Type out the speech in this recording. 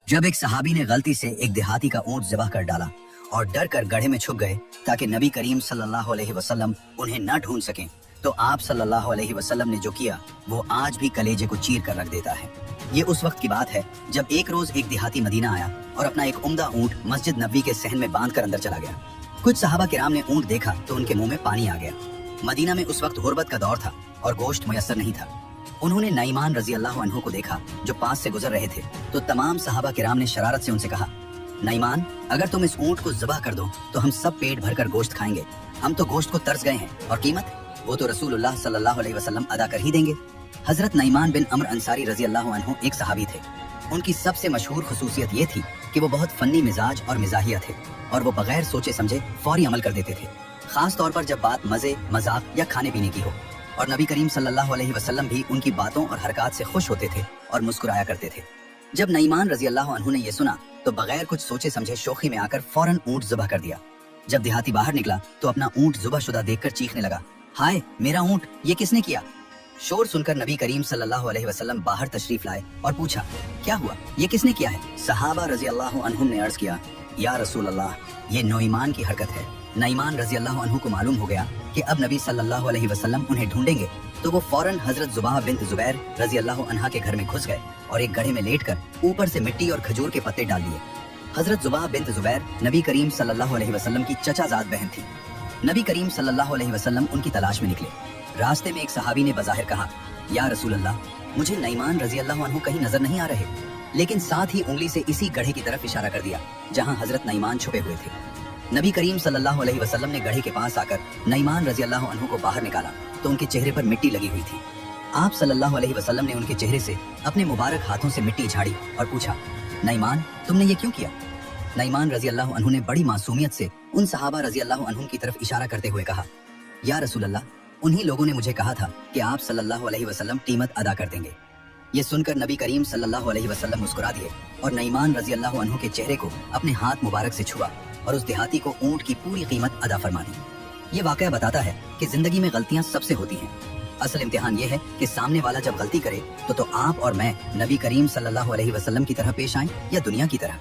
जब एक सहाबी ने गलती से एक देहाती का ऊंट ज़िबह कर डाला और डर कर गड्ढे में छुप गए ताकि नबी करीम सल्लल्लाहु अलैहि वसल्लम उन्हें न ढूंढ सकें, तो आप सल्लल्लाहु अलैहि वसल्लम ने जो किया वो आज भी कलेजे को चीर कर रख देता है। ये उस वक्त की बात है जब एक रोज एक देहाती मदीना आया और अपना एक उम्दा ऊंट मस्जिद नबवी के सहन में बांध कर अंदर चला गया। कुछ सहाबा किराम ने ऊंट देखा तो उनके मुंह में पानी आ गया। मदीना में उस वक्त गुर्बत का दौर था और गोश्त मुयस्सर नहीं था। उन्होंने नईमान रजी अल्लाह अन्हु को देखा जो पास से गुजर रहे थे, तो तमाम सहाबा किराम ने शरारत से उनसे कहा, नईमान, अगर तुम इस ऊंट को ज़िबह कर दो तो हम सब पेट भरकर गोश्त खाएंगे। हम तो गोश्त को तरस गए हैं और कीमत वो तो रसूलुल्लाह सल्लल्लाहु अलैहि वसल्लम अदा कर ही देंगे। हजरत नईमान बिन अम्र अंसारी रजी अल्लाह अन्हु एक सहाबी थे। उनकी सबसे मशहूर खुसूसियत ये थी कि वो बहुत फन्नी मिजाज और मिजाहिया थे और वो बगैर सोचे समझे फौरी अमल कर देते थे, खास तौर पर जब बात मजे, मजाक या खाने पीने की हो। और नबी करीम सल्लल्लाहु अलैहि वसल्लम भी उनकी बातों और हरकत से खुश होते थे और मुस्कुराया करते थे। जब नईमान रजी अल्लाह अन्हु ने ये सुना तो बगैर कुछ सोचे समझे शोखी में आकर फौरन ऊंट ज़िबह कर दिया। जब देहाती बाहर निकला तो अपना ऊंट ज़िबह शुदा देखकर चीखने लगा, हाय मेरा ऊंट, ये किसने किया? शोर सुनकर नबी करीम सल्लल्लाहु अलैहि वसल्लम बाहर तशरीफ लाए और पूछा, क्या हुआ, ये किसने किया है? सहाबा रजी अल्लाह अन्हुम ने अर्ज किया, या रसूल अल्लाह, ये नईमान की हरकत है। नईमान रजी अल्लाह अन्हु को मालूम हो गया कि अब नबी सल्लल्लाहु अलैहि वसल्लम उन्हें ढूंढेंगे, तो वो फौरन हजरत ज़ुबाह बिन्त ज़ुबैर रजी अल्लाह अन्हा के घर में घुस गए और एक गड्ढे में लेटकर ऊपर से मिट्टी और खजूर के पत्ते डाल लिए। हजरत ज़ुबाह बिन्त ज़ुबैर नबी करीम सल्लल्लाहु अलैहि वसल्लम की चचाजाद बहन थी। नबी करीम सल्लल्लाहु अलैहि वसल्लम उनकी तलाश में निकले। रास्ते में एक सहाबी ने बज़ाहिर कहा, या रसूल अल्लाह, मुझे नईमान रजी अल्लाह अन्हु कहीं नजर नहीं आ रहे, लेकिन साथ ही उंगली से इसी गड्ढे की तरफ इशारा कर दिया जहां हजरत नईमान छुपे हुए थे। नबी करीम सल्लल्लाहु अलैहि वसल्लम ने गड्ढे के पास आकर नईमान रजी अल्लाह अन्हु को बाहर निकाला तो उनके चेहरे पर मिट्टी लगी हुई थी। आप सल्लल्लाहु अलैहि वसल्लम ने उनके चेहरे से अपने मुबारक हाथों से मिट्टी झाड़ी और पूछा, नईमान, तुमने ये क्यों किया? नईमान रजी अल्लाह अन्हु ने बड़ी मासूमियत से उन सहाबा रजी अल्लाह अन्हुम की तरफ इशारा करते हुए कहा, या रसूल अल्लाह, उन्हीं लोगों ने मुझे कहा था कि आप सल्लल्लाहु अलैहि वसल्लम कीमत अदा कर देंगे। ये सुनकर नबी करीम सल्लल्लाहु अलैहि वसल्लम मुस्कुरा दिए और नईमान रजी अल्लाह अन्हु के चेहरे को अपने हाथ मुबारक से छुआ और उस देहाती को ऊंट की पूरी कीमत अदा फरमा दी। ये वाकया बताता है कि जिंदगी में गलतियां सबसे होती हैं। असल इम्तिहान ये है कि सामने वाला जब गलती करे तो आप और मैं नबी करीम सल्लल्लाहु अलैहि वसल्लम की तरह पेश आएं या दुनिया की तरह।